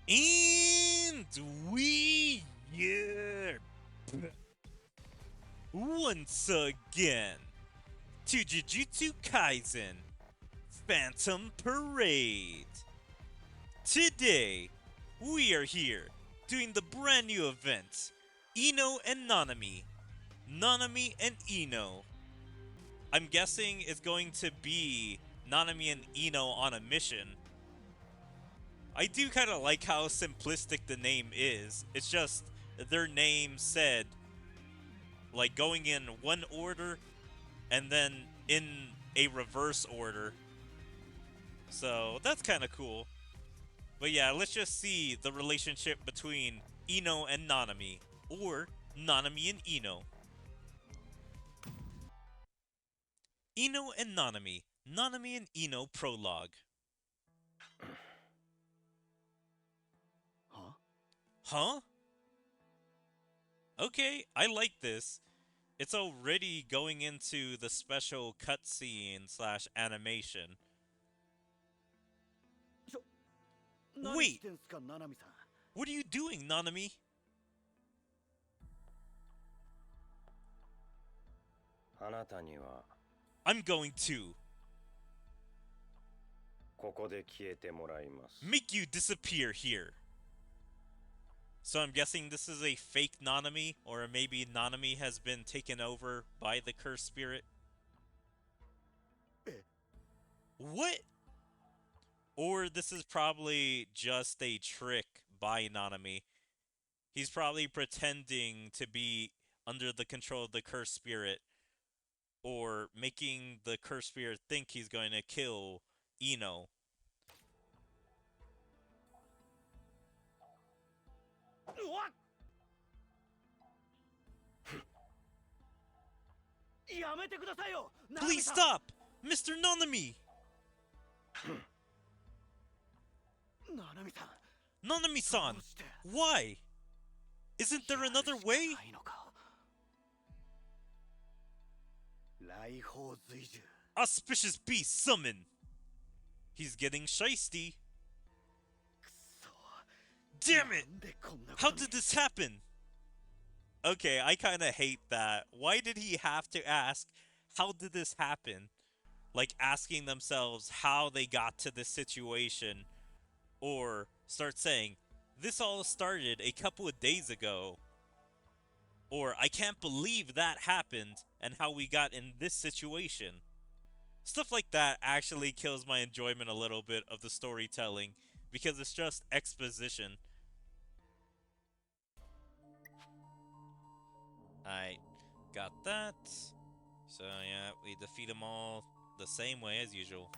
And we are once again to Jujutsu Kaisen Phantom Parade. Today, we are here doing the brand new event Ino and Nanami, Nanami and Ino. I'm guessing it's going to be Nanami and Ino on a mission. I do kind of like how simplistic the name is. It's just their name said, like going in one order and then in a reverse order. So that's kind of cool. But yeah, let's just see the relationship between Ino and Nanami, or Nanami and Ino. Ino and Nanami, Nanami and Ino prologue. Huh? Okay, I like this. It's already going into the special cutscene slash animation. Wait! What are you doing, Nanami? I'm going to make you disappear here. So I'm guessing this is a fake Nanami, or maybe Nanami has been taken over by the cursed spirit. What? Or this is probably just a trick by Nanami. He's probably pretending to be under the control of the cursed spirit, or making the cursed spirit think he's going to kill Ino. Please stop! Mr. Nanami! Nanami-san! Why? Isn't there another way? Auspicious beast summon! He's getting shisty. Damn it! How did this happen? Okay, I kinda hate that. Why did he have to ask, how did this happen? Like asking themselves how they got to this situation. Or start saying, this all started a couple of days ago. Or, I can't believe that happened and how we got in this situation. Stuff like that actually kills my enjoyment a little bit of the storytelling, because it's just exposition. I got that. So yeah, we defeat them all the same way as usual.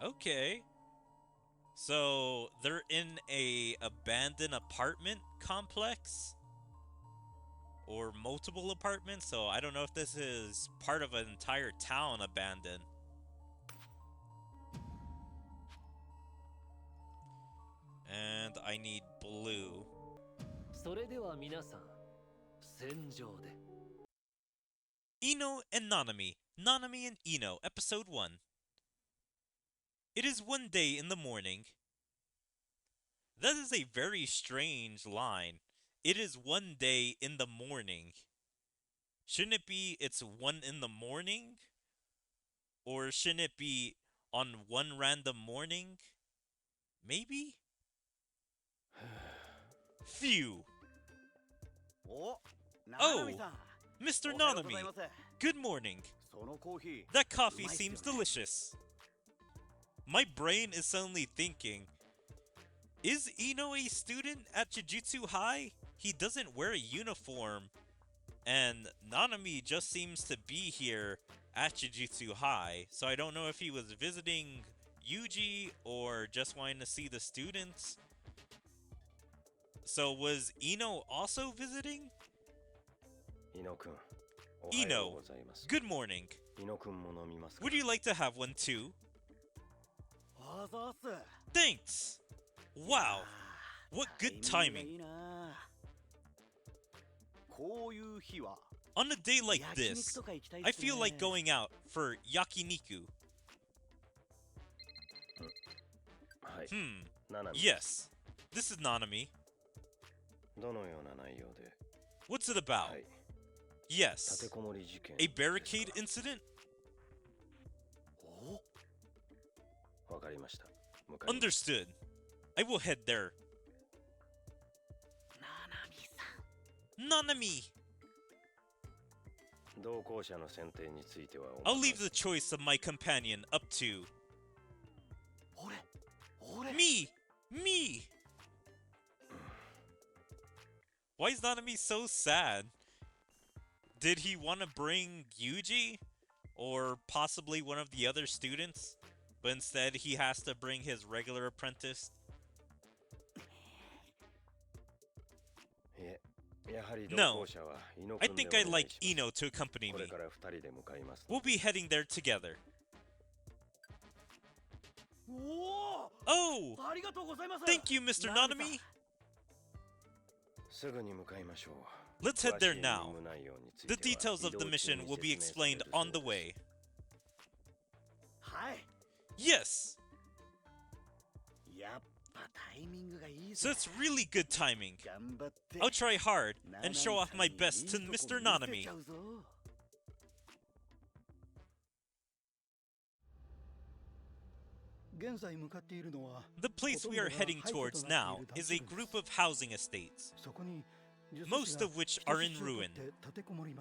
Okay. So they're in a abandoned apartment complex? Or multiple apartments, so I don't know if this is part of an entire town abandoned. And I need blue. Ino and Nanami, Nanami and Ino, Episode 1. It is one day in the morning. That is a very strange line. It is one day in the morning. Shouldn't it be it's 1 in the morning? Or shouldn't it be on one random morning? Maybe? Phew. Oh, Mr. Nanami. Good morning. That coffee seems delicious. My brain is suddenly thinking, is Ino a student at Jujutsu High? He doesn't wear a uniform. And Nanami just seems to be here at Jujutsu High. So I don't know if he was visiting Yuji or just wanting to see the students. So was Ino also visiting? Ino, good morning. Would you like to have one too? Thanks! Wow, what good timing. On a day like this, I feel like going out for yakiniku. Yes. This is Nanami. What's it about? Yes. A barricade incident? Understood. I will head there. Nanami! I'll leave the choice of my companion up to... Me! Me! Why is Nanami so sad? Did he want to bring Yuji? Or possibly one of the other students? But instead he has to bring his regular apprentice? No, I think I'd like Ino to accompany me. We'll be heading there together. Oh! Thank you, Mr. Nanami! Let's head there now. The details of the mission will be explained on the way. Yes! So it's really good timing. I'll try hard and show off my best to Mr. Nanami. The place we are heading towards now is a group of housing estates, most of which are in ruin.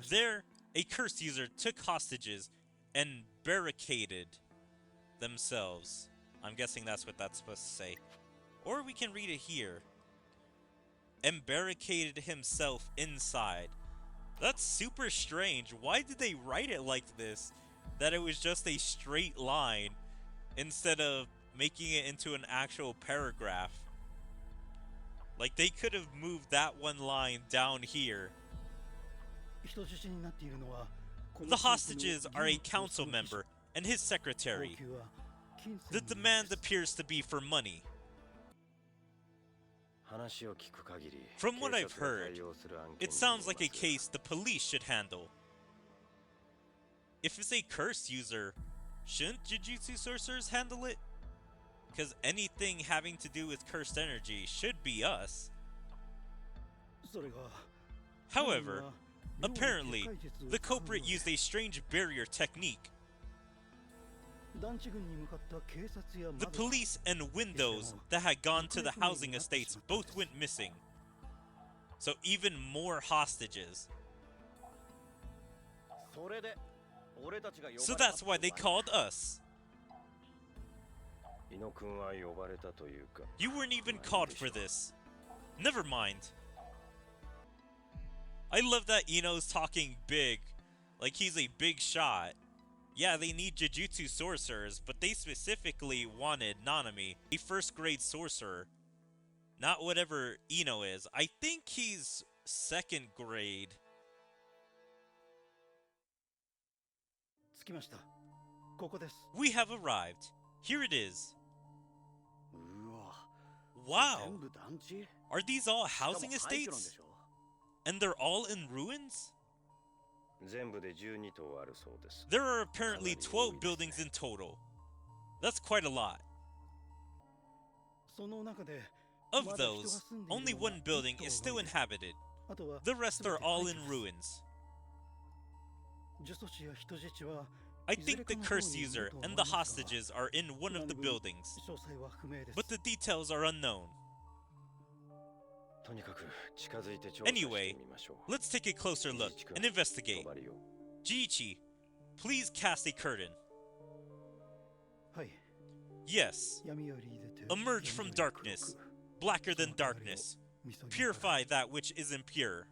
There, a curse user took hostages and barricaded themselves. I'm guessing that's what that's supposed to say. Or we can read it here. And barricaded himself inside. That's super strange. Why did they write it like this? That it was just a straight line instead of making it into an actual paragraph. Like, they could have moved that one line down here. The hostages are a council member and his secretary. The demand appears to be for money. From what I've heard, it sounds like a case the police should handle. If it's a curse user, shouldn't Jujutsu sorcerers handle it? Because anything having to do with cursed energy should be us. However, apparently, the culprit used a strange barrier technique. The police and windows that had gone to the housing estates both went missing. So even more hostages. So that's why they called us. You weren't even called for this. Never mind. I love that Ino's talking big. Like he's a big shot. Yeah, they need Jujutsu sorcerers, but they specifically wanted Nanami, a first-grade sorcerer. Not whatever Ino is. I think he's second grade. We have arrived. Here it is. Wow! Are these all housing estates? And they're all in ruins? There are apparently 12 buildings in total. That's quite a lot. Of those, only one building is still inhabited. The rest are all in ruins. I think the curse user and the hostages are in one of the buildings, but the details are unknown. Anyway, let's take a closer look and investigate. Jiichi, please cast a curtain. Yes. Emerge from darkness, blacker than darkness. Purify that which is impure.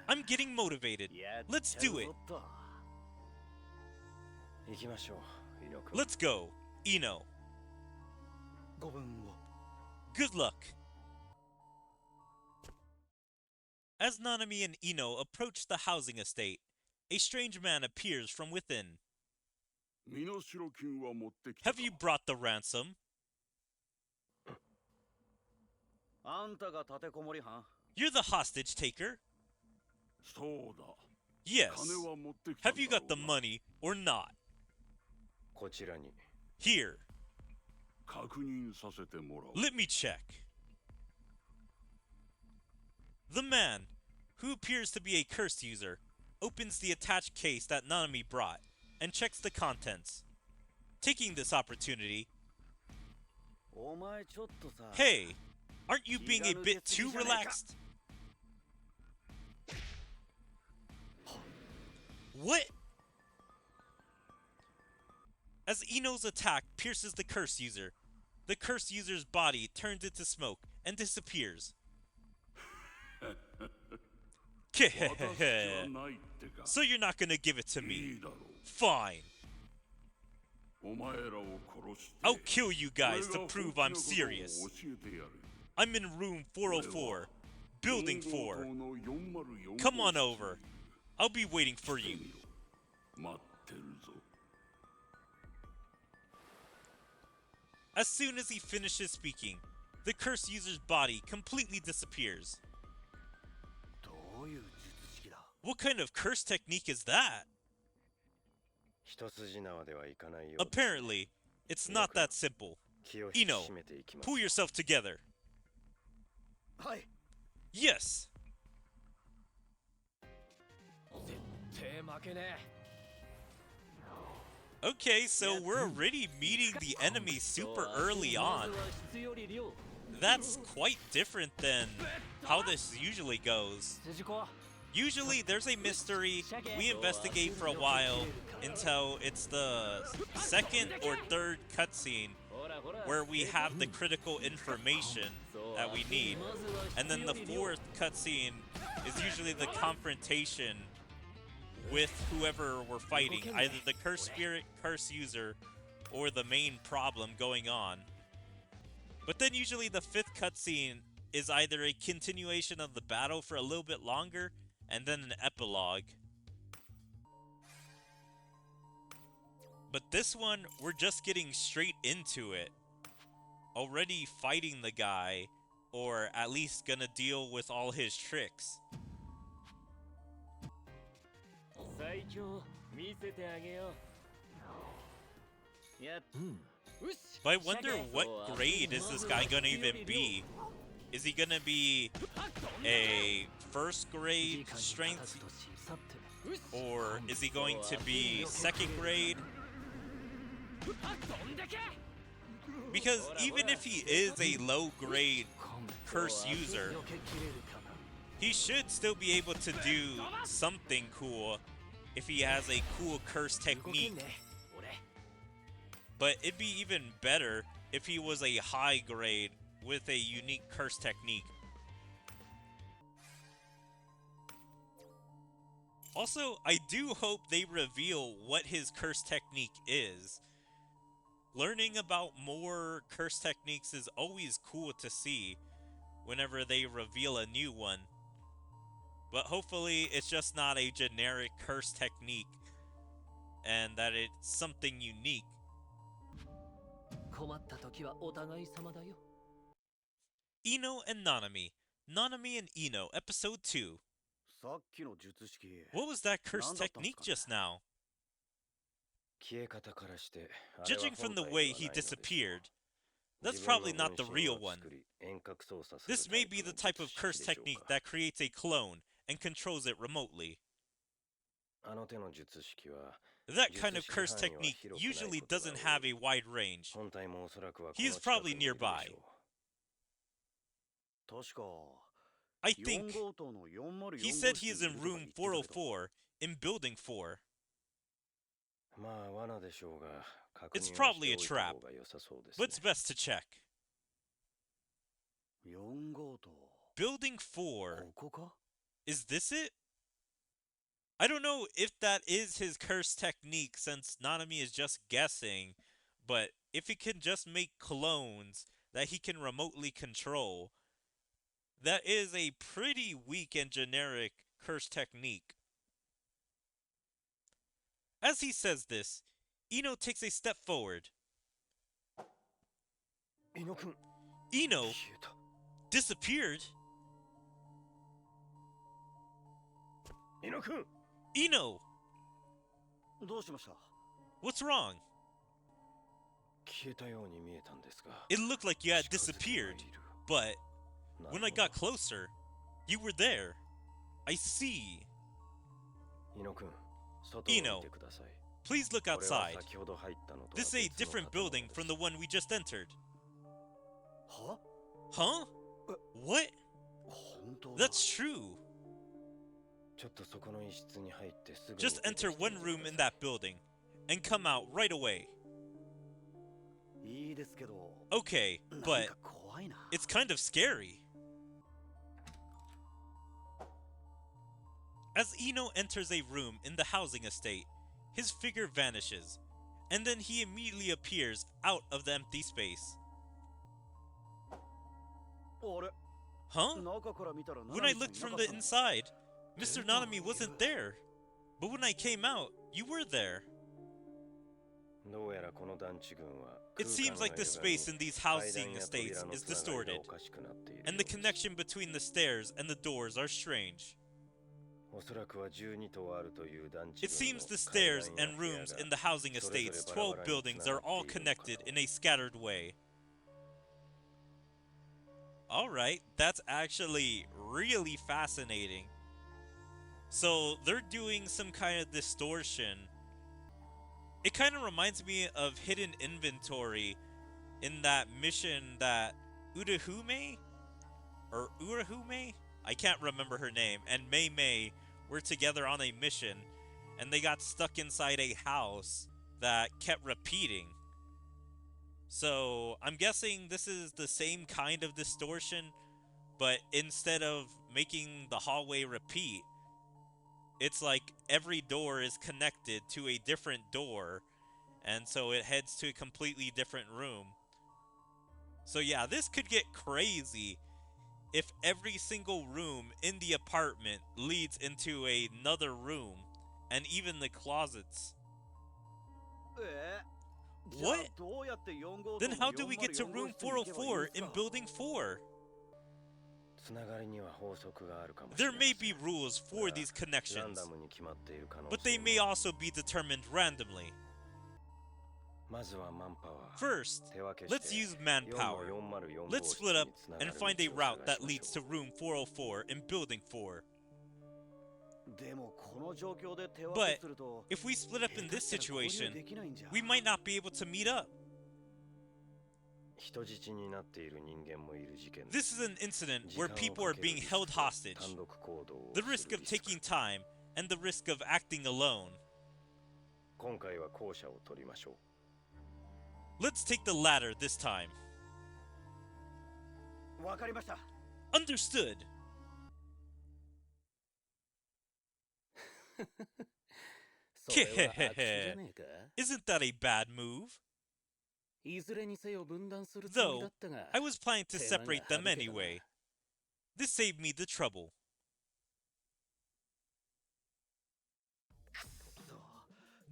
I'm getting motivated. Let's do it. Let's go, Ino. Good luck. As Nanami and Ino approach the housing estate, a strange man appears from within. Have you brought the ransom? You're the hostage taker? Yes. Have you got the money or not? Here. Let me check. The man, who appears to be a curse user, opens the attached case that Nanami brought and checks the contents. Taking this opportunity, hey, aren't you being a bit too relaxed? What? As Ino's attack pierces the curse user's body turns into smoke and disappears. So you're not gonna give it to me. Fine. I'll kill you guys to prove I'm serious. I'm in room 404, building 4. Come on over. I'll be waiting for you. As soon as he finishes speaking, the curse user's body completely disappears. What kind of curse technique is that? Apparently, it's not that simple. Ino, pull yourself together. Yes! Okay, so we're already meeting the enemy super early on. That's quite different than how this usually goes. Usually there's a mystery, we investigate for a while until it's the second or third cutscene where we have the critical information that we need. And then the fourth cutscene is usually the confrontation with whoever we're fighting, either the curse spirit, curse user, or the main problem going on. But then usually the fifth cutscene is either a continuation of the battle for a little bit longer, and then an epilogue. But this one, we're just getting straight into it. Already fighting the guy, or at least gonna deal with all his tricks. But I wonder what grade is this guy gonna even be? Is he gonna be a first grade strength? Or is he going to be second grade? Because even if he is a low grade curse user, he should still be able to do something cool if he has a cool curse technique. But it'd be even better if he was a high grade with a unique curse technique. Also, I do hope they reveal what his curse technique is. Learning about more curse techniques is always cool to see whenever they reveal a new one. But hopefully it's just not a generic curse technique and that it's something unique. Ino and Nanami, Nanami and Ino, Episode 2. What was that curse technique just now? Judging from the way he disappeared, that's probably not the real one. This may be the type of curse technique that creates a clone and controls it remotely. That kind of curse technique usually doesn't have a wide range. He is probably nearby. I think he said he is in room 404 in building 4. It's probably a trap, but it's best to check. Building 4. Is this it? I don't know if that is his curse technique since Nanami is just guessing, but if he can just make clones that he can remotely control, that is a pretty weak and generic curse technique. As he says this, Ino takes a step forward. Ino disappeared? Ino-kun! Ino! どうしました? What's wrong? 消えたように見えたんですが。 It looked like you had disappeared, but when I got closer, you were there. I see. Ino, please look outside. This is a different building from the one we just entered. Huh? Huh? What? That's true. Just enter one room in that building and come out right away. Okay, but it's kind of scary. As Ino enters a room in the housing estate, his figure vanishes, and then he immediately appears out of the empty space. Huh? When I looked from the inside, Mr. Nanami wasn't there. But when I came out, you were there. It seems like the space in these housing estates is distorted, and the connection between the stairs and the doors are strange. It seems the stairs and rooms in the housing estate's 12 buildings are all connected in a scattered way. Alright, that's actually really fascinating. So they're doing some kind of distortion. It kind of reminds me of Hidden Inventory in that mission that Urahume? I can't remember her name, and Mei were together on a mission, and they got stuck inside a house that kept repeating. So I'm guessing this is the same kind of distortion, but instead of making the hallway repeat, it's like every door is connected to a different door, and so it heads to a completely different room. So yeah, this could get crazy if every single room in the apartment leads into another room, and even the closets. What? Then how do we get to room 404 in building 4? There may be rules for these connections, but they may also be determined randomly. First, let's use manpower. Let's split up and find a route that leads to room 404 in building 4. But if we split up in this situation, we might not be able to meet up. This is an incident where people are being held hostage. The risk of taking time and the risk of acting alone. Let's take the latter this time. Understood. Isn't that a bad move? Though, I was planning to separate them anyway. This saved me the trouble.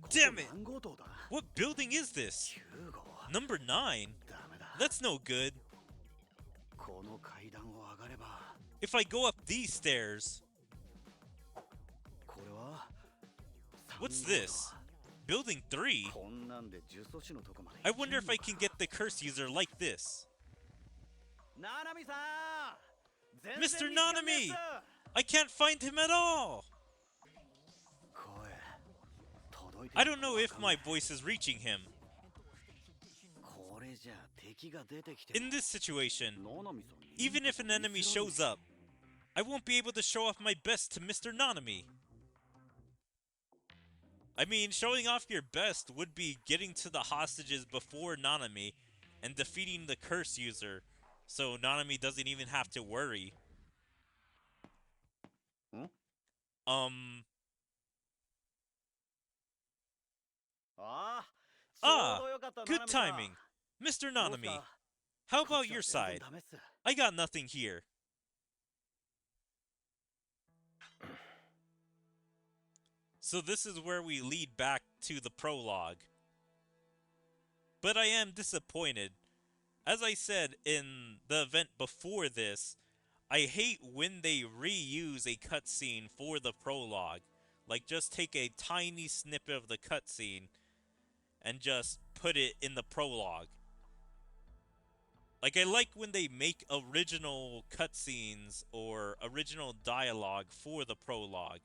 Damn it! What building is this? Number 9? That's no good. If I go up these stairs... What's this? Building 3? I wonder if I can get the curse user like this. Mr. Nanami! I can't find him at all! I don't know if my voice is reaching him. In this situation, even if an enemy shows up, I won't be able to show off my best to Mr. Nanami. I mean, showing off your best would be getting to the hostages before Nanami and defeating the curse user, so Nanami doesn't even have to worry. Good timing. Mr. Nanami, how about your side? I got nothing here. So this is where we lead back to the prologue. But I am disappointed. As I said in the event before this, I hate when they reuse a cutscene for the prologue. Like, just take a tiny snippet of the cutscene and just put it in the prologue. Like, I like when they make original cutscenes or original dialogue for the prologue.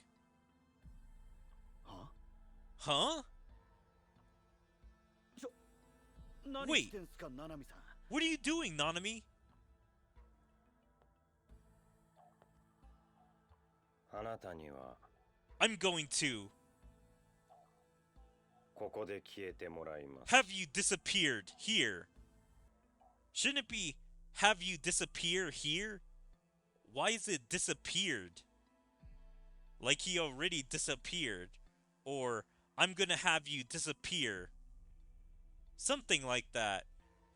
Huh? Huh? Wait. What are you doing, Nanami? あなたには I'm going to ここで消えてもらいます。 have you disappeared here. Shouldn't it be have you disappear here? Why is it disappeared? Like he already disappeared. Or I'm gonna have you disappear. Something like that.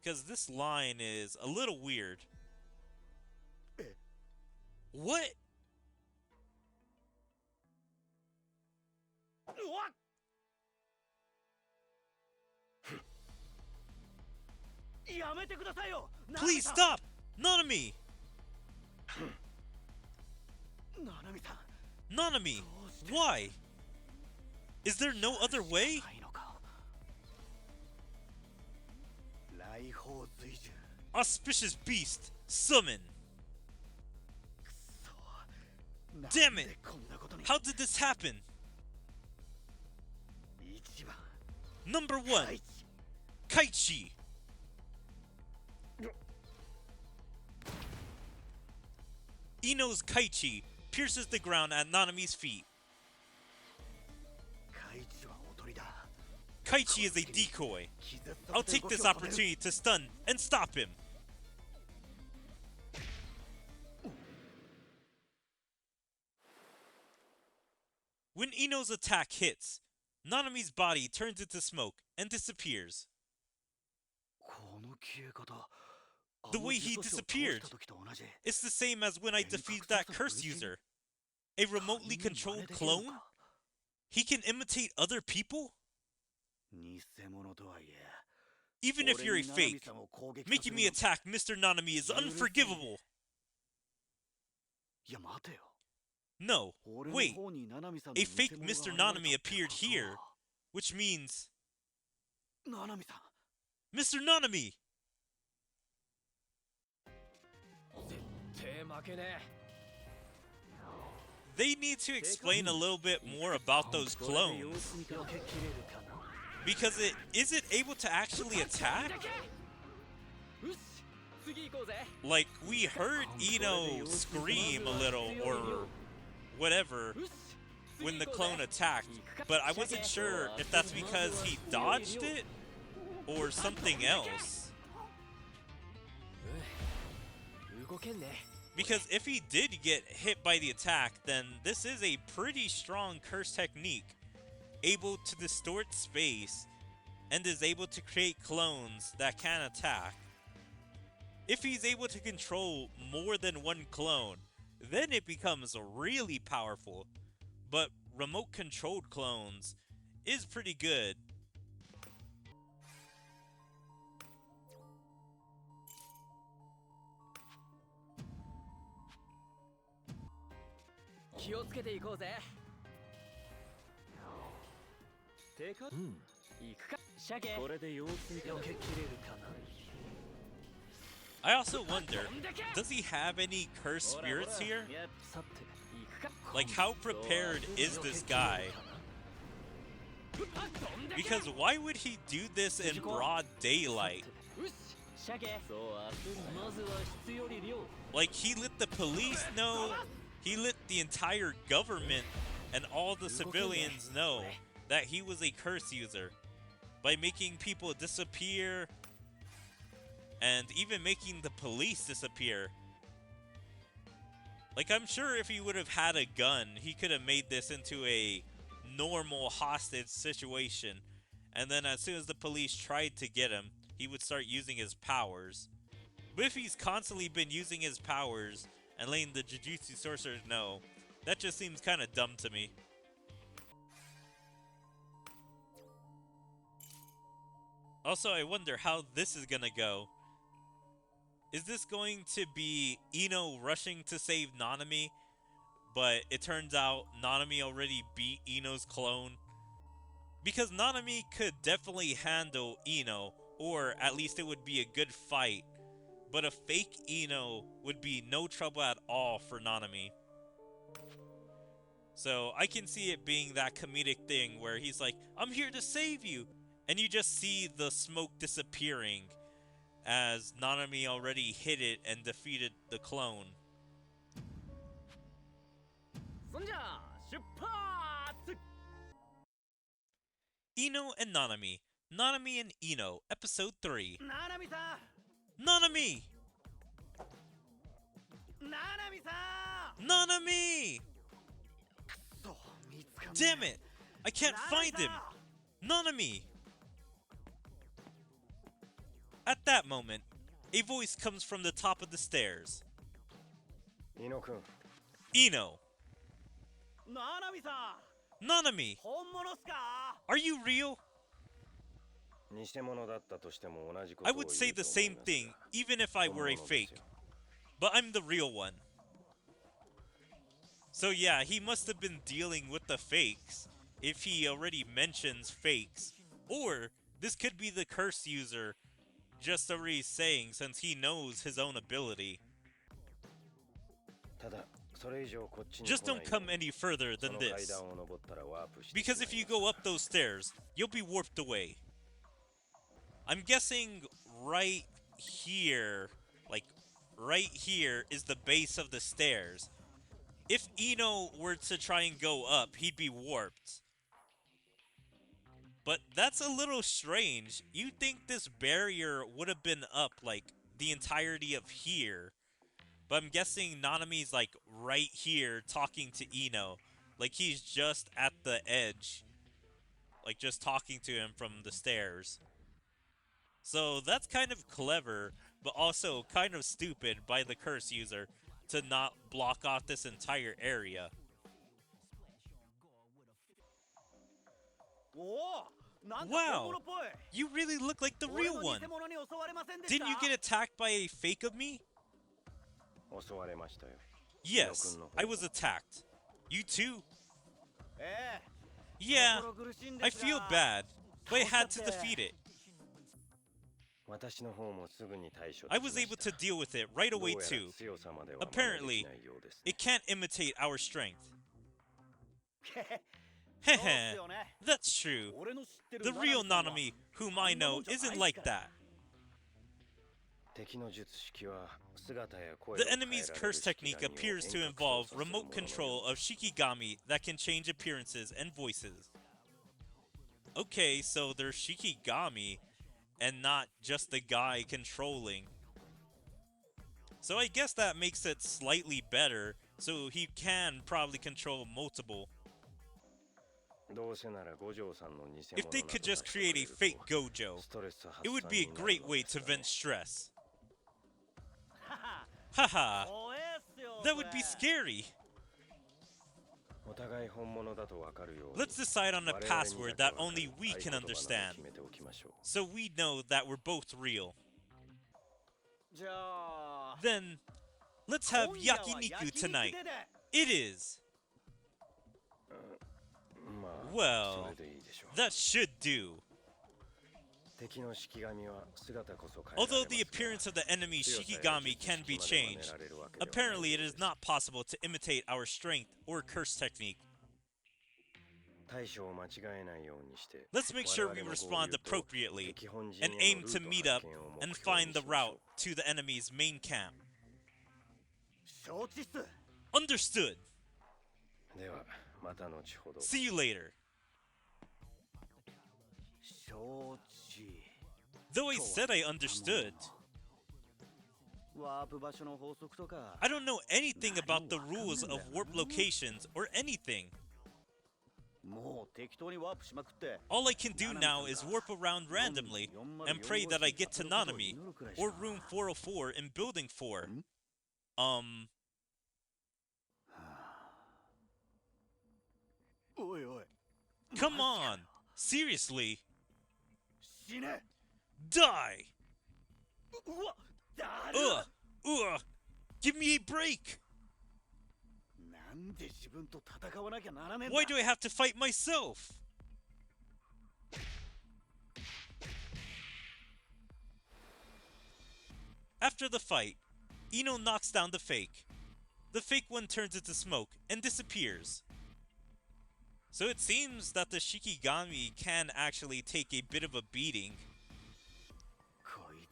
Because this line is a little weird. What? What? Please stop! Nanami! Nanami! Why? Is there no other way? Auspicious beast, summon! Damn it! How did this happen? Number 1, Kaichi! Ino's Kaichi pierces the ground at Nanami's feet. Kaichi is a decoy. I'll take this opportunity to stun and stop him. When Ino's attack hits, Nanami's body turns into smoke and disappears. The way he disappeared, it's the same as when I defeated that curse user. A remotely controlled clone? He can imitate other people? Even if you're a fake, making me attack Mr. Nanami is unforgivable. No, wait. A fake Mr. Nanami appeared here, which means... Mr. Nanami! They need to explain a little bit more about those clones. Because is it able to actually attack? Like, we heard Ino scream a little, or whatever, when the clone attacked, but I wasn't sure if that's because he dodged it, or something else. Because if he did get hit by the attack, then this is a pretty strong curse technique, able to distort space, and is able to create clones that can attack. If he's able to control more than one clone, then it becomes really powerful. But remote controlled clones is pretty good. I also wonder, does he have any cursed spirits here? Like, how prepared is this guy? Because why would he do this in broad daylight? Like, he let the police know, he let the entire government and all the civilians know that he was a curse user by making people disappear and even making the police disappear. Like, I'm sure if he would have had a gun, he could have made this into a normal hostage situation. And then as soon as the police tried to get him, he would start using his powers. But if he's constantly been using his powers and letting the Jujutsu sorcerers know, that just seems kind of dumb to me. Also, I wonder how this is gonna go. Is this going to be Ino rushing to save Nanami, but it turns out Nanami already beat Ino's clone? Because Nanami could definitely handle Ino, or at least it would be a good fight, but a fake Ino would be no trouble at all for Nanami. So I can see it being that comedic thing where he's like, I'm here to save you! And you just see the smoke disappearing as Nanami already hit it and defeated the clone. そんじゃ出発 Ino and Nanami, Nanami and Ino, Episode 3. ななみさ Nanami! んななみさ Nanami! んそう見つかんね Damn it! I can't find him! Nanami! At that moment, a voice comes from the top of the stairs. イノ君 Ino! ななみさ Nanami! 本物っすか Are you real? 偽物だったとしても同じこと I を言 would う say と the 思い same ます thing, が even if I 本 were a 物です fake. よ But I'm the real one. So yeah, he must have been dealing with the fakes, if he already mentions fakes. Or, this could be the curse user just already saying since he knows his own ability. ただそれ以上こっちに Just 来ない don't よ come うに any further そ than の階 this. 段を登ったらワープして Because しま if い you ます go up those stairs, you'll be warped away. I'm guessing right here, like right here is the base of the stairs. If Ino were to try and go up, he'd be warped. But that's a little strange. You'd think this barrier would have been up, like, the entirety of here. But I'm guessing Nanami's, like, right here talking to Ino. Like, he's just at the edge. Like, just talking to him from the stairs. So that's kind of clever, but also kind of stupid by the curse user to not block off this entire area. おおなんか Wow 本物っぽい You really look like the 俺 real の one. 偽物に襲われませんでした Didn't you get attacked by a fake of me? 襲われましたよ Yes, I was attacked. You too? ええ Yeah, 心苦しいん I ですが feel bad, but I had to defeat it. 私の方もすぐに対処 I でき was ま able した to deal with it right どう away やら too. 強さまでは Apparently, 真似できないようですね It can't imitate our strength. へへそうっす Heh, よね that's true. 俺の知ってる The real ナナ Nanami, さん whom は I あんなも know, んじゃ isn't ないっ like すから that. 敵の術式は姿や声を The 変えられる enemy's curse 式 technique 神を appears to 遠隔操 involve 作するもの remote の control of Shikigami that can change appearances and voices. Okay, so there's Shikigami and not just the guy controlling. So I guess that makes it slightly better, so he can probably control multiple. どうせなら五条さんの偽 If 物 they な could ど just 出してく create れ a る fake と Gojo, ストレス発 it would 散 be a になる great の way です to がね vent stress. はは Haha, 怖えっすよ that そ would be れ scary. お互い本物だとわかるように Let's decide on a 我々に password だ that けわか only る we 合 can 言葉など understand, 決めておきましょう so we know that we're both real. じゃあ Then, let's have 今夜は yakiniku 焼肉 tonight. でで It is. まあ Well, それでいいでしょう that should do. 敵の式神は姿こそ変えられ Although ます the が appearance of the enemy 強さや Shikigami 術 can 式 be まで真似 changed, られるわけではない apparently it よう is です not possible to imitate our strength or curse technique. 対処を間違えないようにして Let's make sure we 我々の respond 合流と appropriately 敵本陣 and へ aim の to ルート meet up 発見を目 and 標 find に the しましょ route to the enemy's main camp. 承知っす Understood. うではまた後ほど See you later. 承知 Though I said I understood, ワープ場所の法則とか I don't know anything about the rules of warp locations or anything. もう適当にワープしまくって All I can do now is warp around randomly and pray that I get to Nanami or room 404 in building 4. Hmm? おいおい Come on. Seriously. 死ね Die. うわ Ugh! Ugh! Give me a break! なんで自分と戦わなきゃならねえんだ。 Why do I have to fight myself? After the fight, Ino knocks down the fake. The fake one turns into smoke and disappears. So it seems that the Shikigami can actually take a bit of a beating. こい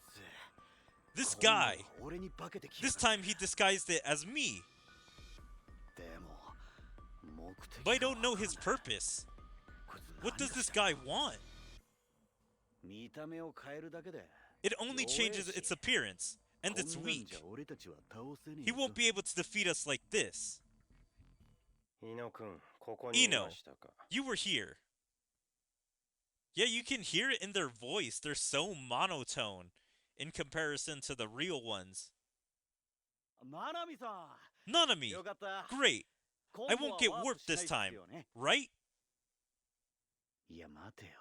つ This guy, 今度は俺に化けてきや this がる。 time he disguised it as me, でも目的 but I が don't know わかん his ない。 purpose. こいつ What 何 does か this した guy want? 見た目を変えるだけで It only changes its appearance, and it's こんなん weak. じゃ俺たちは倒せねえ He ぞ。 won't be able to defeat us like this. イノ君、ここにい Ino, ましたか。 you were here. Yeah, you can hear it in their voice. They're so monotone in comparison to the real ones. ナナミさん、 Nanami, よかった。 great. I 今度 won't は get ワープ warped しない this っす time, よね。 right? いや、待てよ。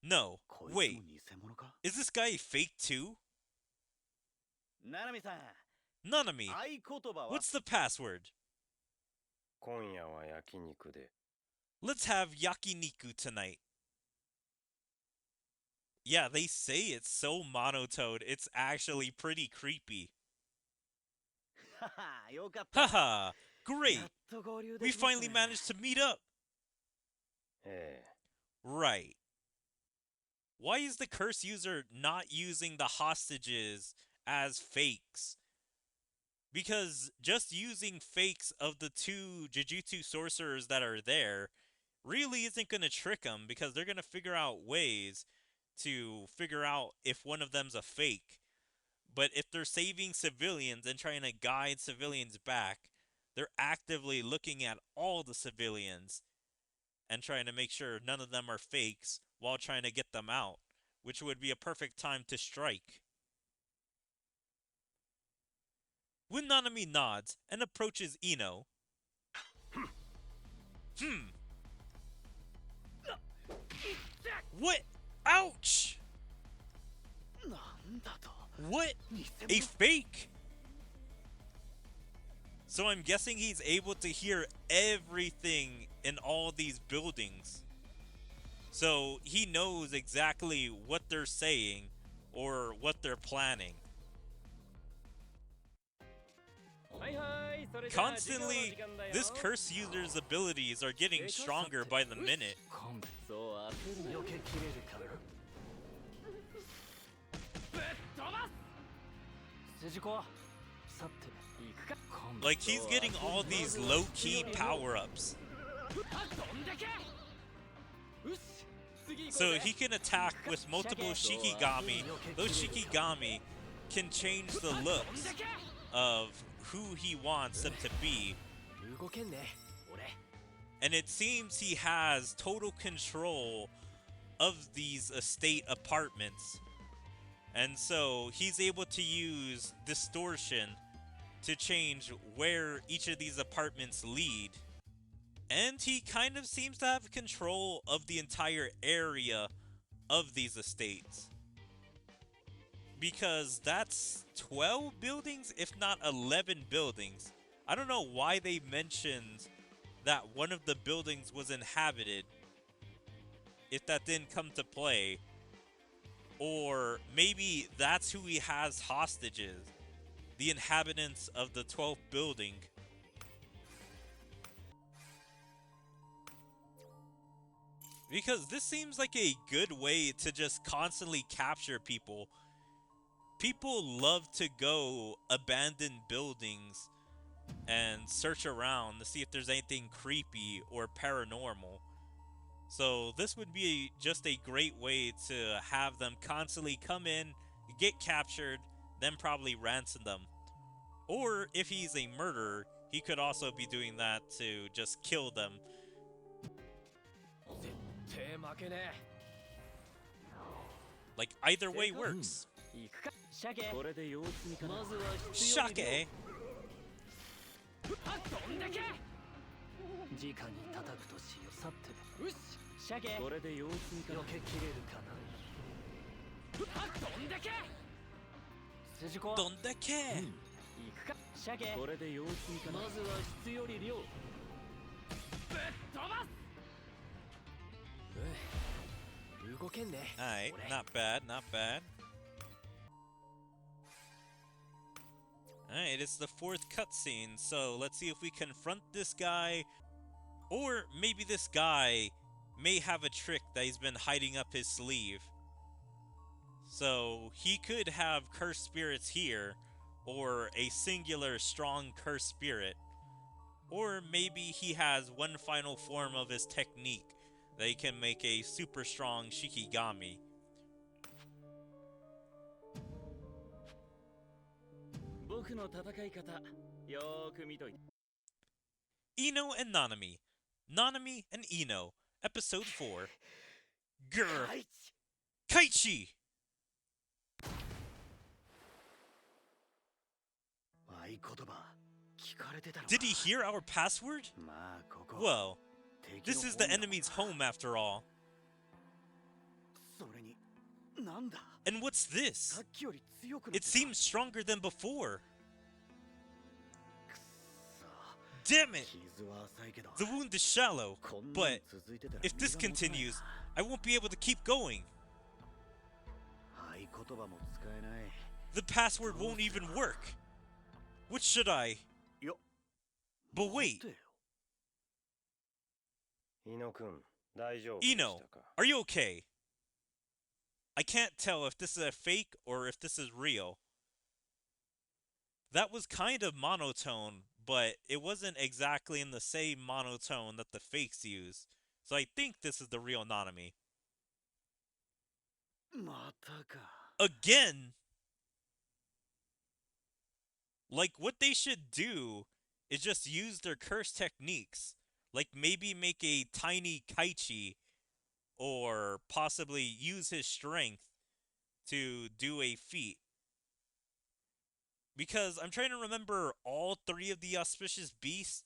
No, こいつも wait. 偽物か。 Is this guy fake too? ナナミさん、 Nanami, 合言葉は what's the password? 今夜は焼肉で。 Let's have yakiniku tonight. Yeah, they say it's so monotone. It's actually pretty creepy. はは、よかった。 Haha, great. やっと合流で We きました finally ね。 managed to meet up. ええ。 Right. Why is the curse user not using the hostages as fakes? Because just using fakes of the two Jujutsu sorcerers that are there really isn't going to trick them, because they're going to figure out ways to figure out if one of them's a fake. But if they're saving civilians and trying to guide civilians back, they're actively looking at all the civilians and trying to make sure none of them are fakes while trying to get them out, which would be a perfect time to strike. When Nanami nods and approaches Ino, What? Ouch! なんだと。 What? 偽 A 物 fake? So I'm guessing he's able to hear everything in all these buildings. So he knows exactly what they're saying or what they're planning. はいはい、それじゃあ授業の Constantly, 時間だよ。 this curse user's abilities are getting stronger by the minute. そう焦るよ。避けきれるかな。ぶっ飛ばす。筋子、去って行くか。 Like, he's getting all these low-key power-ups. 飛んでけ。よし、次行こう So ぜ。 he can attack with multiple Shikigami. Those Shikigami can change the 飛ん looks でけ。 of who he wants them to be. 動けんね。俺。 And it seems he has total control of these estate apartments. And so he's able to use distortion to change where each of these apartments lead. And he kind of seems to have control of the entire area of these estates. Because that's 12 buildings, if not 11 buildings. I don't know why they mentioned that one of the buildings was inhabited, if that didn't come to play. Or maybe that's who he has hostages, the inhabitants of the 12th building. Because this seems like a good way to just constantly capture people. People love to go abandoned buildings and search around to see if there's anything creepy or paranormal. So this would be just a great way to have them constantly come in, get captured, then probably ransom them. Or if he's a murderer, he could also be doing that to just kill them. 絶対負けね Like, either way works. え。行くか。鮭。これで様子見かな。まずは Shake. 飛んでけ。直に叩くとしよ。去ってよし。鮭。これで様子見かな。避けきれるかな。飛んでけ。筋子どんだけ行くか鮭これで様子見かなまずは質より量ぶっ飛ばす動けんね Alright, not bad, not bad. Alright, it's the 4th cutscene, so let's see if we confront this guy, or maybe this guy may have a trick that he's been hiding up his sleeve. So, he could have cursed spirits here, or a singular strong cursed spirit, or maybe he has one final form of his technique that he can make a super strong Shikigami. Ino and Nanami. Nanami and Ino. Episode 4. Grr. Kaichi! Did he hear our password? Well, this is the enemy's home after all. And what's this? It seems stronger than before. Damn it! The wound is shallow, but if this continues, I won't be able to keep going. The password won't even work. What should I? But wait. Ino, are you okay? I can't tell if this is a fake or if this is real. That was kind of monotone, but it wasn't exactly in the same monotone that the fakes use. So I think this is the real Nanami. Again? Like, what they should do is just use their curse techniques. Like, maybe make a tiny Kaichi, or possibly use his strength to do a feat. Because I'm trying to remember all 3 of the auspicious beasts,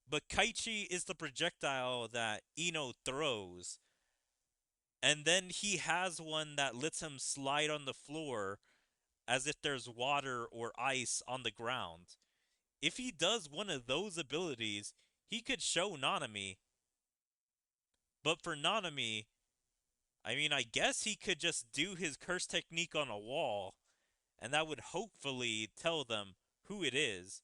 but Kaichi is the projectile that Ino throws. And then he has one that lets him slide on the floor as if there's water or ice on the ground. If he does one of those abilities, he could show Nanami. But for Nanami, I mean, I guess he could just do his curse technique on a wall, and that would hopefully tell them who it is.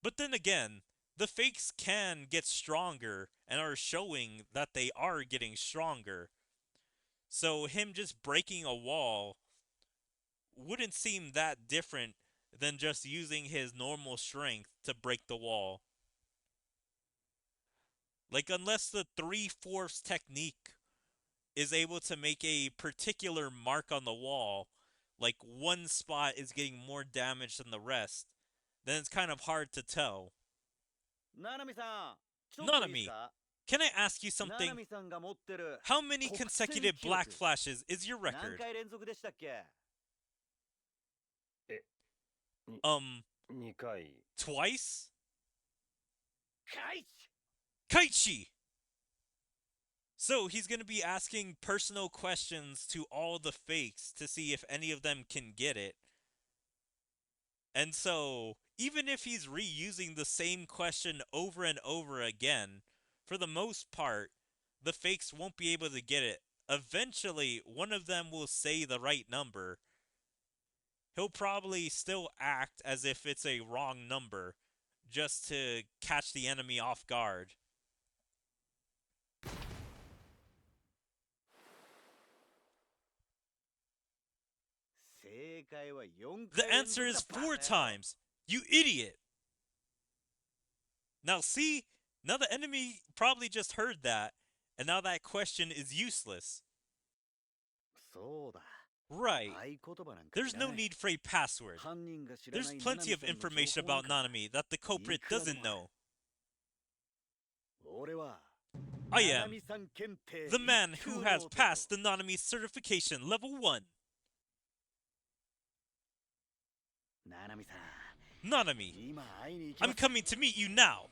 But then again, the fakes can get stronger and are showing that they are getting stronger. So him just breaking a wall wouldn't seem that different than just using his normal strength to break the wall. Like, unless the 3/4 technique is able to make a particular mark on the wall, like one spot is getting more damage than the rest, then it's kind of hard to tell. Nanami, can I ask you something? How many consecutive black flashes is your record? Twice? Kaichi! So he's going to be asking personal questions to all the fakes to see if any of them can get it. And so, even if he's reusing the same question over and over again, for the most part, the fakes won't be able to get it. Eventually, one of them will say the right number. He'll probably still act as if it's a wrong number, just to catch the enemy off guard. The answer is 4 times! You idiot! Now see? Now the enemy probably just heard that, and now that question is useless. Right. There's no need for a password. There's plenty of information about Nanami that the culprit doesn't know. I am the man who has passed the Nanami certification level 1. Nanami, I'm coming to meet you now.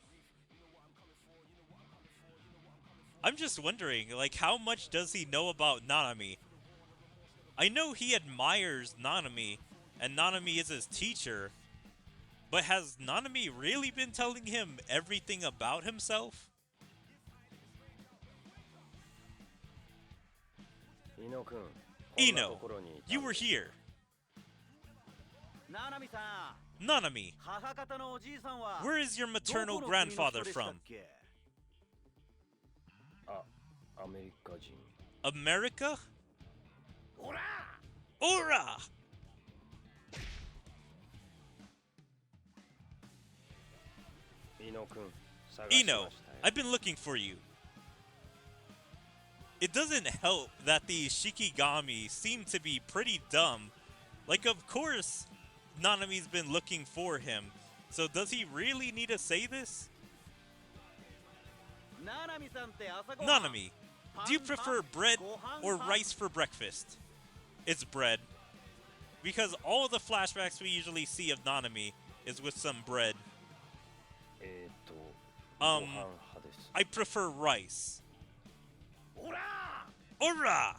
I'm just wondering, like, how much does he know about Nanami? I know he admires Nanami, and Nanami is his teacher. But has Nanami really been telling him everything about himself? Ino, you were here. Nanami, where is your maternal grandfather from? America? Ora! Ino, I've been looking for you. It doesn't help that these Shikigami seem to be pretty dumb. Like, of course, Nanami's been looking for him. So does he really need to say this? Nanami, do you prefer bread or rice for breakfast? It's bread. Because all the flashbacks we usually see of Nanami is with some bread. I prefer rice. Ora!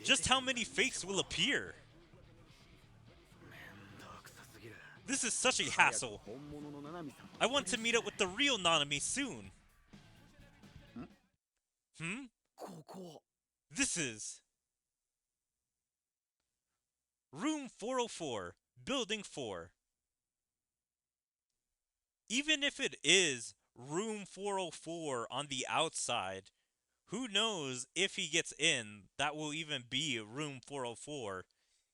Just how many fakes will appear? This is such a hassle. I want to meet up with the real Nanami soon. This is Room 404, Building 4. Even if it is Room 404 on the outside, who knows if he gets in, that will even be Room 404.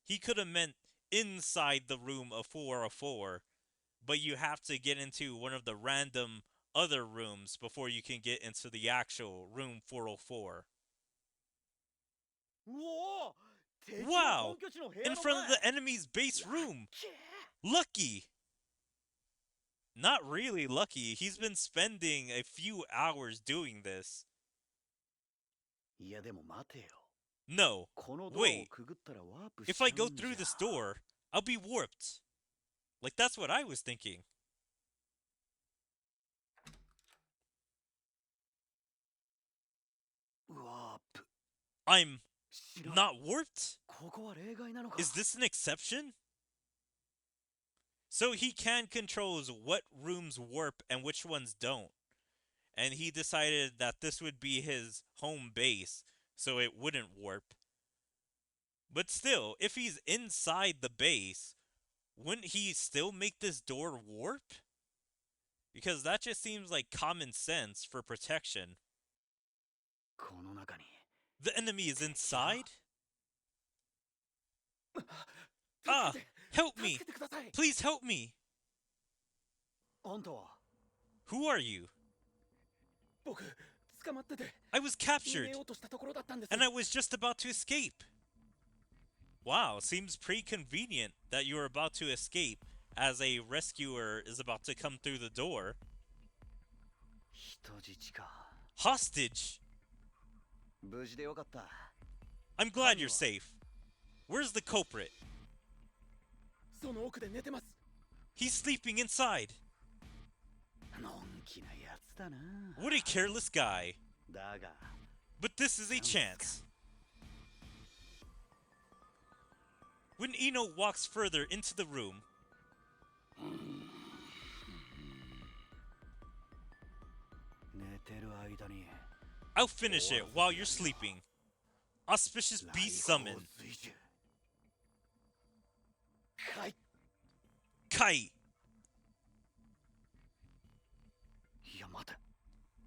He could have meant inside the room of 404, but you have to get into one of the random other rooms before you can get into the actual Room 404. Wow! In front of the enemy's base room! Lucky! Not really lucky. He's been spending a few hours doing this. No, wait. If I go through this door, I'll be warped. Like, that's what I was thinking. I'm not warped? Is this an exception? So he can controls what rooms warp and which ones don't. And he decided that this would be his home base, so it wouldn't warp. But still, if he's inside the base, wouldn't he still make this door warp? Because that just seems like common sense for protection. The enemy is inside? Ah! Help me! Please help me! Who are you? I was captured, and I was just about to escape. Wow, seems pretty convenient that you are about to escape as a rescuer is about to come through the door. Hostage? I'm glad you're safe. Where's the culprit? He's sleeping inside. What a careless guy. But this is a chance. When Ino walks further into the room, I'll finish it while you're sleeping. Auspicious beast summoned. Kai!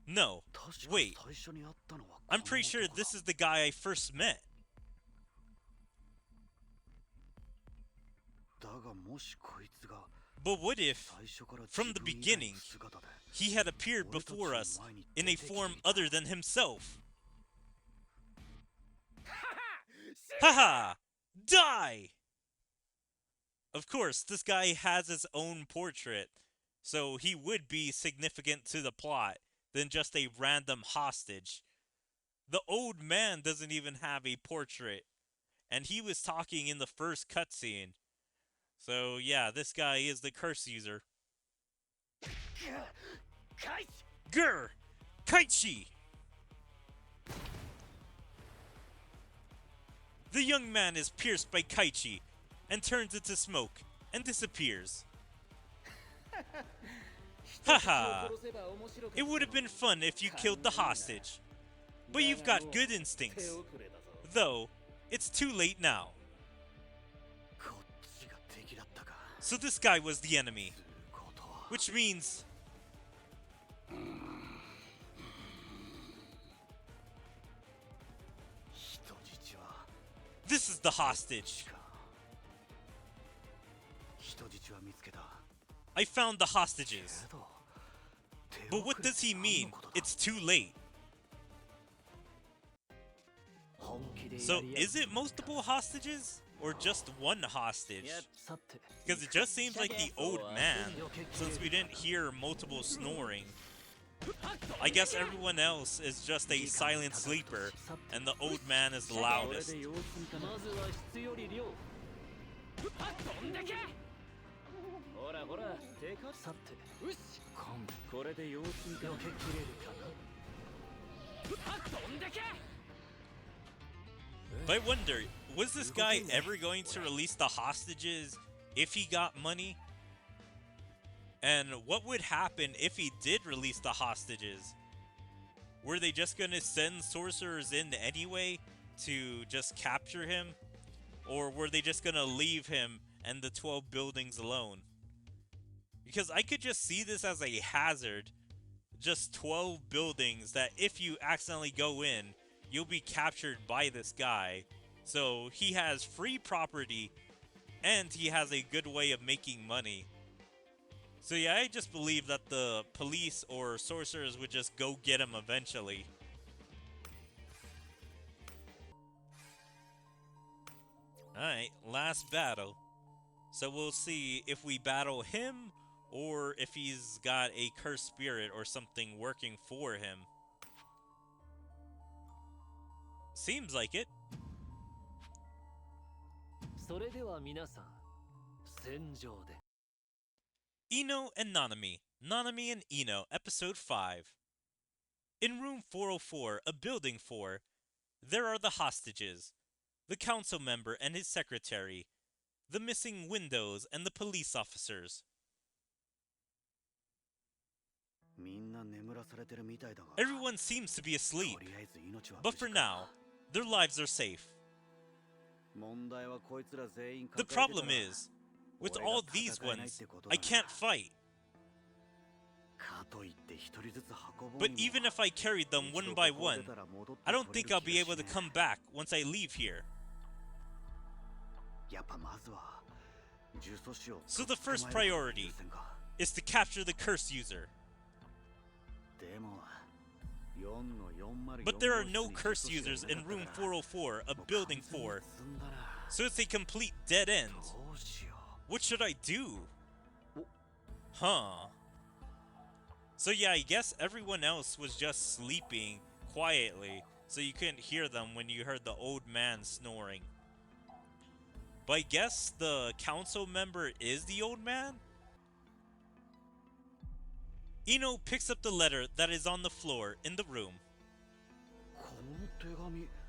No, wait. I'm pretty sure this is the guy I first met. But what if, from the beginning, he had appeared before us in a form other than himself? Haha! Die! Of course, this guy has his own portrait, so he would be significant to the plot than just a random hostage. The old man doesn't even have a portrait, and he was talking in the first cutscene. So yeah, this guy is the curse user. Grr! Kaichi! The young man is pierced by Kaichi and turns into smoke and disappears. Haha! It would have been fun if you killed the hostage. But you've got good instincts. Though, it's too late now. So this guy was the enemy. Which means... this is the hostage. I found the hostages. But what does he mean? It's too late. So is it multiple hostages? Or just one hostage? Because it just seems like the old man, since we didn't hear multiple snoring. I guess everyone else is just a silent sleeper, and the old man is the loudest. But I wonder, was this guy ever going to release the hostages if he got money? And what would happen if he did release the hostages? Were they just going to send sorcerers in anyway to just capture him? Or were they just going to leave him and the 12 buildings alone? Because I could just see this as a hazard. Just 12 buildings that if you accidentally go in, you'll be captured by this guy. So he has free property and he has a good way of making money. So yeah, I just believe that the police or sorcerers would just go get him eventually. Alright, last battle. So we'll see if we battle him or if he's got a cursed spirit or something working for him. Seems like it. Ino and Nanami, Nanami and Ino, Episode 5. In room 404 of Building 4, there are the hostages, the council member and his secretary, the missing windows, and the police officers. Everyone seems to be asleep, but for now, their lives are safe. The problem is, with all these ones, I can't fight. But even if I carried them one by one, I don't think I'll be able to come back once I leave here. So the first priority is to capture the curse user. But there are no curse users in room 404 of Building 4, so it's a complete dead end. What should I do? Huh. So yeah, I guess everyone else was just sleeping quietly, so you couldn't hear them when you heard the old man snoring. But I guess the council member is the old man? Ino picks up the letter that is on the floor in the room.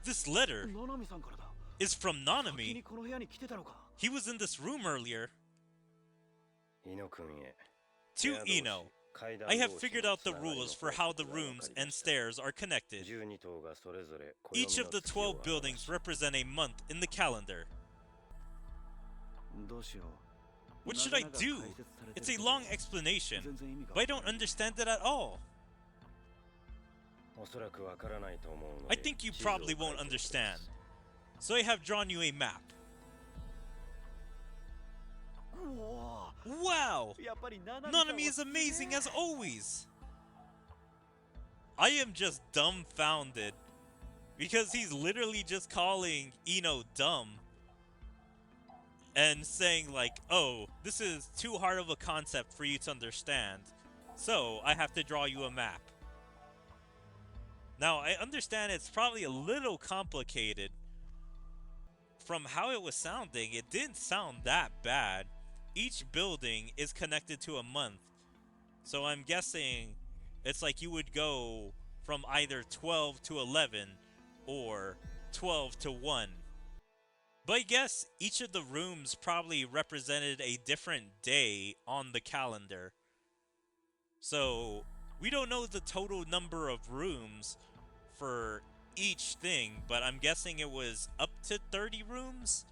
This letter is from Nanami. He was in this room earlier. To Ino, I have figured out the rules for how the rooms and stairs are connected. Each of the 12 buildings represent a month in the calendar. What should I do? It's a long explanation, but I don't understand it at all. I think you probably won't understand, so I have drawn you a map. Wow! Nanami is amazing as always! I am just dumbfounded, because he's literally just calling Ino dumb and saying like, oh, this is too hard of a concept for you to understand, so I have to draw you a map. Now, I understand it's probably a little complicated. From how it was sounding, it didn't sound that bad. Each building is connected to a month, so I'm guessing it's like you would go from either 12 to 11 or 12 to 1. But I guess each of the rooms probably represented a different day on the calendar. So we don't know the total number of rooms for each thing, but I'm guessing it was up to 30 rooms.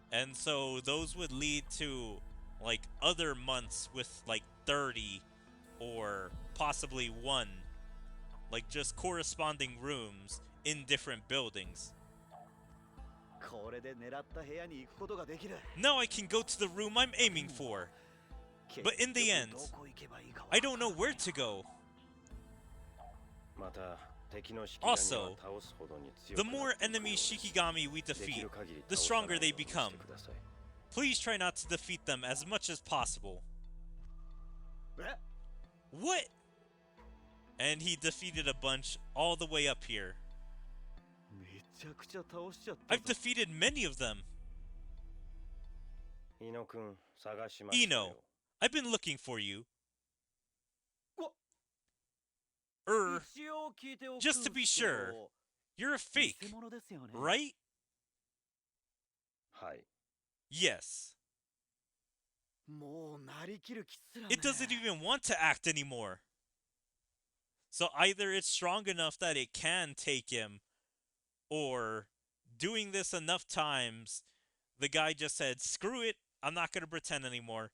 And so those would lead to like other months with like 30 or possibly 1, like just corresponding rooms in different buildings. Now I can go to the room I'm aiming for. But in the end, I don't know where to go. Also, the more enemy Shikigami we defeat, the stronger they become. Please try not to defeat them as much as possible. What? And he defeated a bunch all the way up here. I've defeated many of them. Ino, I've been looking for you. Just to be sure, you're a fake, right? Yes. It doesn't even want to act anymore. So either it's strong enough that it can take him, or doing this enough times, the guy just said, screw it, I'm not going to pretend anymore.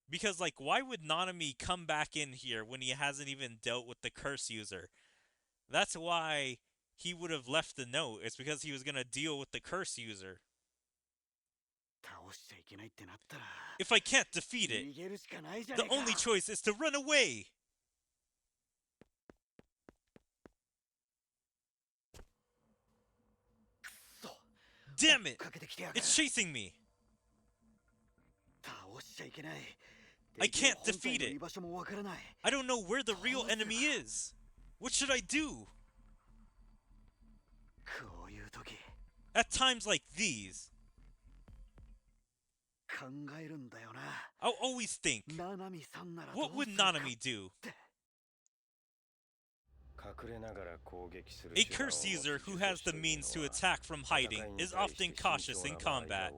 Because, like, why would Nanami come back in here when he hasn't even dealt with the curse user? That's why he would have left the note. It's because he was going to deal with the curse user. If I can't defeat it, the only choice is to run away! Damn it! It's chasing me! I can't defeat it! I don't know where the real enemy is! What should I do? At times like these, I'll always think, what would Nanami do? A curse user who has the means to attack from hiding is often cautious in combat.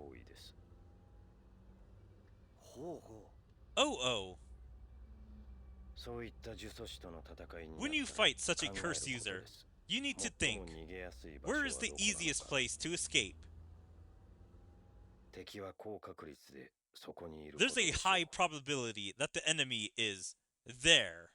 Oh. When you fight such a curse user, you need to think, where is the easiest place to escape? There's a high probability that the enemy is there.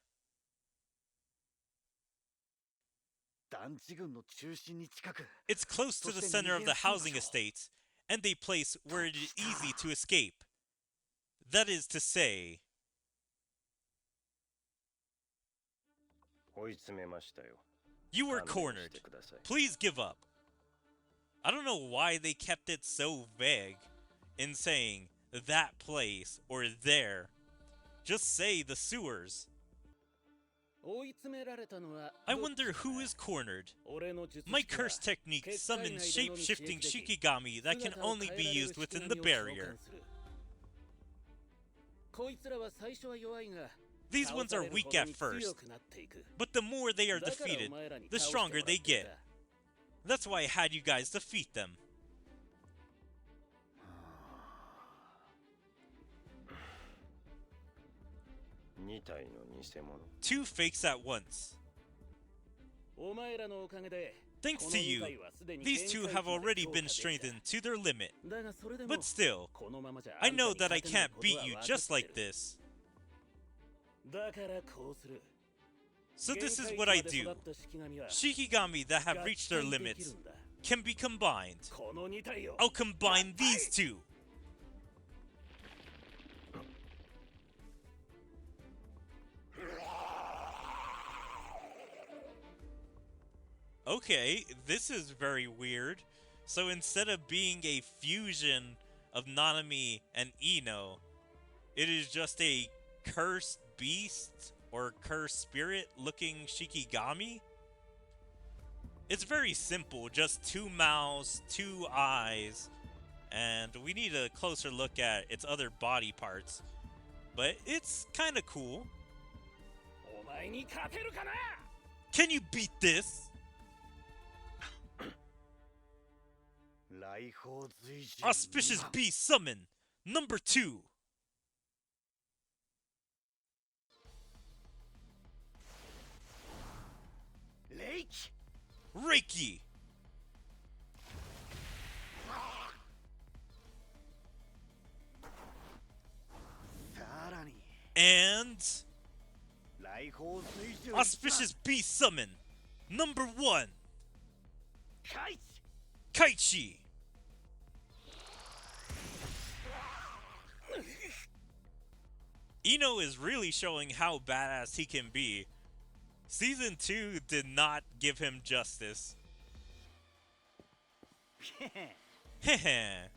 It's close to the center of the housing estate, and a place where it is easy to escape. That is to say... You were cornered. Please give up. I don't know why they kept it so vague in saying that place or there. Just say the sewers. I wonder who is cornered. My curse technique summons shape-shifting Shikigami that can only be used within the barrier. These ones are weak at first, but the more they are defeated, the stronger they get. That's why I had you guys defeat them. Two fakes at once. Thanks to you, these two have already been strengthened to their limit. But still, I know that I can't beat you just like this. So this is what I do. Shikigami that have reached their limits can be combined. I'll combine these two. Okay, this is very weird. So instead of being a fusion of Nanami and Ino, it is just a cursed beast or cursed spirit looking Shikigami? It's very simple, just 2 mouths, 2 eyes, and we need a closer look at its other body parts. But it's kinda cool. Can you beat this? Auspicious Beast Summon number 2. Reiki. And Auspicious Beast Summon number 1. Kaichi. Ino is really showing how badass he can be. Season 2 did not give him justice. Heh.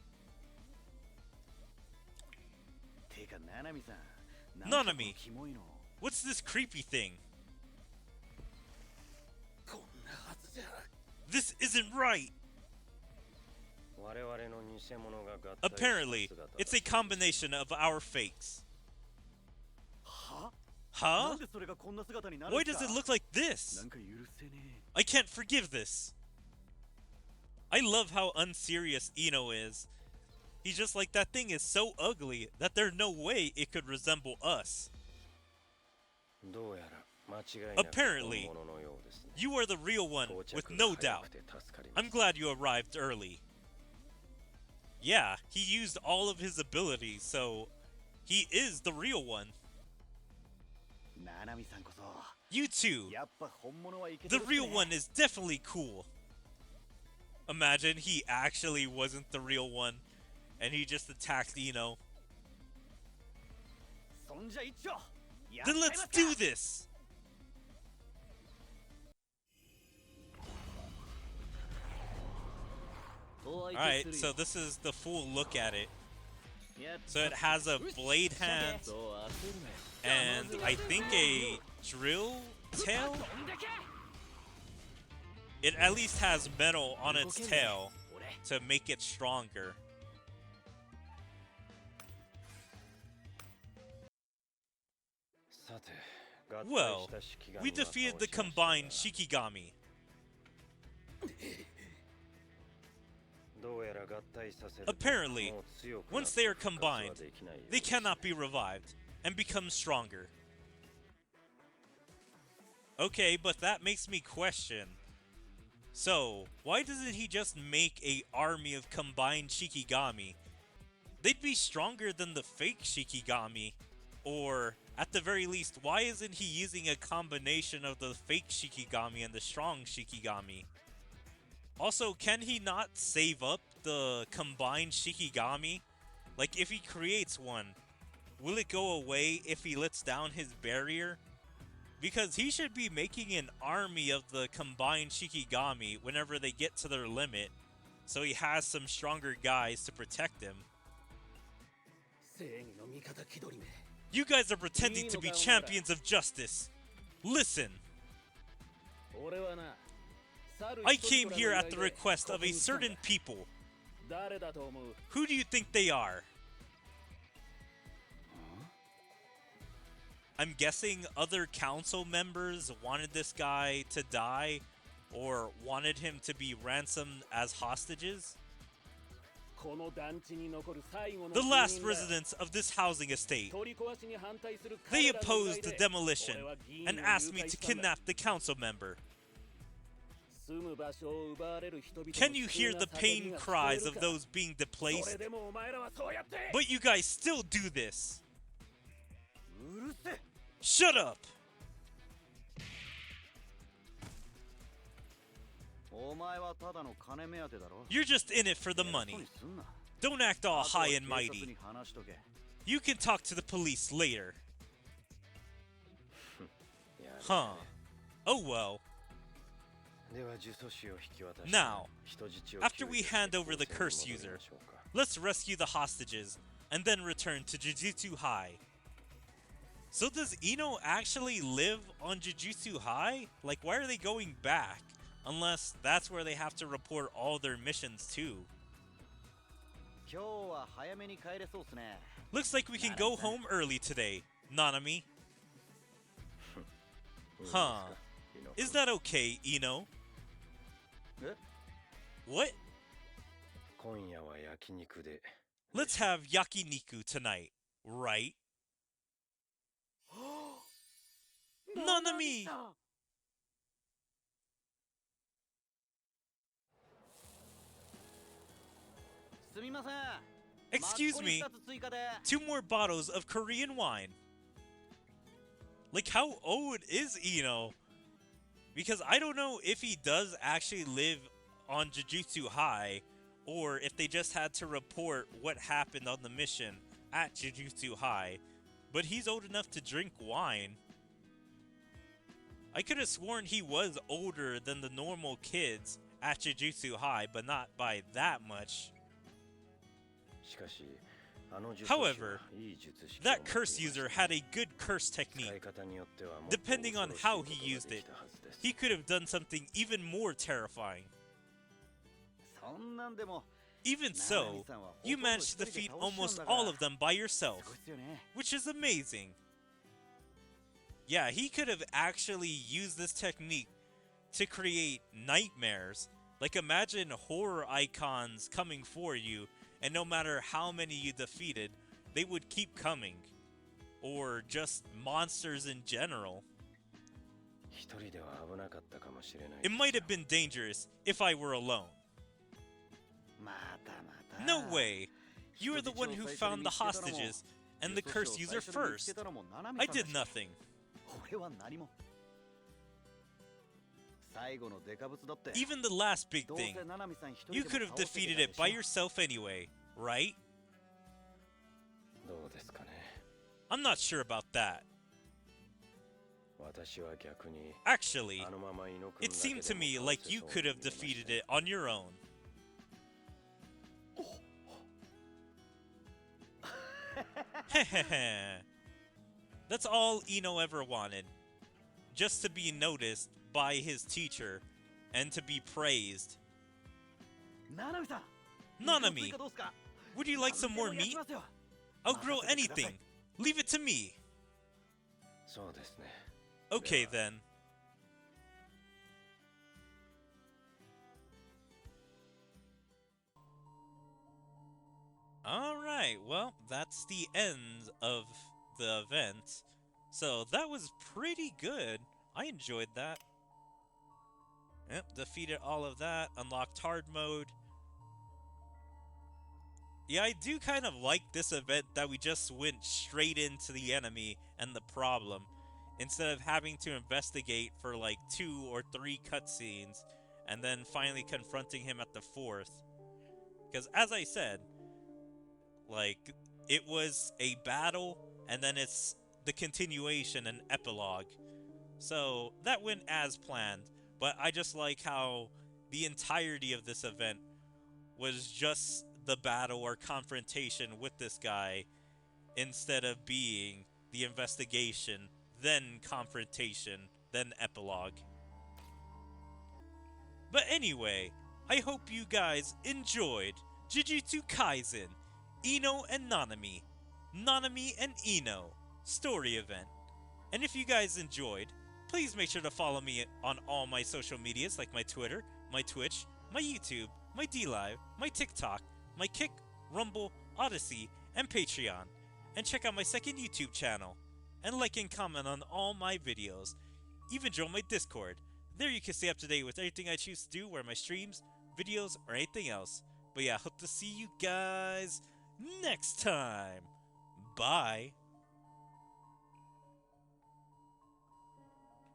Nanami, what's this creepy thing? This isn't right. Apparently, it's a combination of our fakes. Huh? Why does it look like this? I can't forgive this. I love how unserious Ino is. He's just like, that thing is so ugly that there's no way it could resemble us. Apparently, you are the real one, with no doubt. I'm glad you arrived early. Yeah, he used all of his abilities, so he is the real one. You too. The real one is definitely cool. Imagine he actually wasn't the real one, and he just attacked Ino. Then let's do this! Alright, so this is the full look at it. So it has a blade hand, and I think a drill tail? It at least has metal on its tail to make it stronger. Well, we defeated the combined Shikigami. Apparently, once they are combined, they cannot be revived and become stronger. Okay, but that makes me question. So, why doesn't he just make an army of combined Shikigami? They'd be stronger than the fake Shikigami. Or, at the very least, why isn't he using a combination of the fake Shikigami and the strong Shikigami? Also, can he not save up the combined Shikigami? Like, if he creates one, will it go away if he lets down his barrier? Because he should be making an army of the combined Shikigami whenever they get to their limit, so he has some stronger guys to protect him. You guys are pretending to be champions of justice. Listen. I came here at the request of a certain people. Who do you think they are? I'm guessing other council members wanted this guy to die or wanted him to be ransomed as hostages. The last residents of this housing estate. They opposed the demolition and asked me to kidnap the council member. Can you hear the pain cries of those being displaced? But you guys still do this. Shut up! You're just in it for the money. Don't act all high and mighty. You can talk to the police later. Huh. Oh well. Now, after we hand over the curse user, let's rescue the hostages and then return to Jujutsu High. So does Ino actually live on Jujutsu High? Like, why are they going back? Unless that's where they have to report all their missions to. Looks like we can go home early today, Nanami. Huh. Is that okay, Ino? え What? 今夜は焼肉で Let's have yakiniku tonight, right? Nanami! すみません Excuse me, マッコリ2つ追加で 2 more bottles of Korean wine. Like, how old is Ino? Because I don't know if he does actually live on Jujutsu High, or if they just had to report what happened on the mission at Jujutsu High. But he's old enough to drink wine. I could have sworn he was older than the normal kids at Jujutsu High, but not by that much. しかしあの術師 However, はいい術式を that 持ってい curse ました user had a good curse 使い technique. 方によってはもっと Depending on 恐ろ how しい he ことが used で it, きたはずです he could have done something even more terrifying. そんなんでも Even so, you managed to defeat almost all of them by yourself, すごいっすよね which is amazing. Yeah, he could have actually used this technique to create nightmares. Like, imagine horror icons coming for you, and no matter how many you defeated, they would keep coming. Or just monsters in general. 一人では危なかったかもしれない It might have been dangerous if I were alone. またまた No way! You are the one who found the hostages and the curse user first. I did nothing. 俺は何も最後のデカブツだって Even the last big どうせ thing, ナナミさん一人 you で could も have 倒せて defeated た it でしょ by yourself anyway, right? どうですかね I'm not sure about that. 私は逆に Actually, あのまま猪野君 it だけ seemed で to も me 倒 like せ you そう could に have 見えました defeated it on your own. That's all Ino ever wanted. Just to be noticed by his teacher and to be praised. ナナミさん Nanami, 肉の追加どうっすか would you like some more 何でも焼 meat? きますよ I'll grill anything. Leave it to me. そうですね Okay then. Alright, well, that's the end of the event. So that was pretty good. I enjoyed that. Yep, defeated all of that. Unlocked hard mode. Yeah, I do kind of like this event that we just went straight into the enemy and the problem, instead of having to investigate for like 2 or 3 cutscenes, and then finally confronting him at the 4th. Because as I said, like, it was a battle, and then it's the continuation and epilogue. So that went as planned, but I just like how the entirety of this event was just the battle or confrontation with this guy, instead of being the investigation, then confrontation, then epilogue. But anyway, I hope you guys enjoyed Jujutsu Kaisen, Ino and Nanami, Nanami and Ino story event. And if you guys enjoyed, please make sure to follow me on all my social medias like my Twitter, my Twitch, my YouTube, my DLive, my TikTok, my Kick, Rumble, Odyssey, and Patreon. And check out my second YouTube channel. And like and comment on all my videos. Even join my Discord. There you can stay up to date with everything I choose to do, where my streams, videos, or anything else. But yeah, hope to see you guys next time. Bye.